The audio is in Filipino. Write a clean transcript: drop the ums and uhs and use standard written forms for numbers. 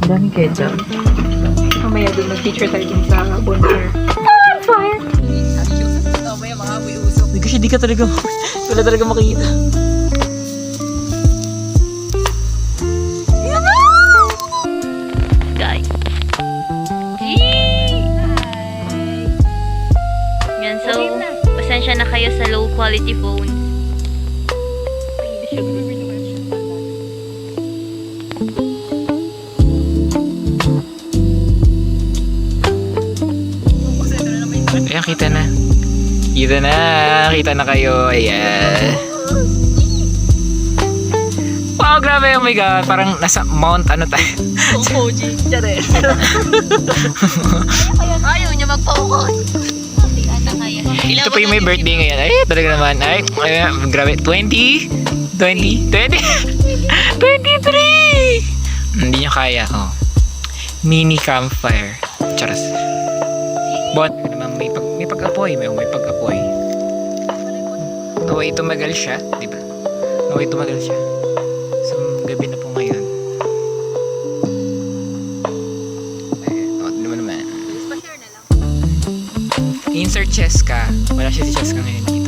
Daming ketchup. Mamaya doon mag-feature tayo dun sa bonfire. Bonfire! Mamaya mga amoy usok. Kasi di ka talaga, wala talaga makikita. Guys. Yan, so, pasensya na kayo sa low quality phone. Ayan, kita na. Kita na kayo. Ayan. Wow, grabe. Oh my God. Parang nasa Mount ano tayo. Fuji. Ayaw niya mag-focus. Ito pa yung may birthday ngayon. Ay, talaga naman. Ay, grabe. 20? 20? 20? 23! Hindi niya kaya. Oh. Mini campfire. Charas. But, may pag-apoy. May pag-apoy. Naway tumagal siya. Diba? Naway tumagal siya. So, gabi na po ngayon. Naman. Insert Cheska. Wala siya si Cheska ngayon.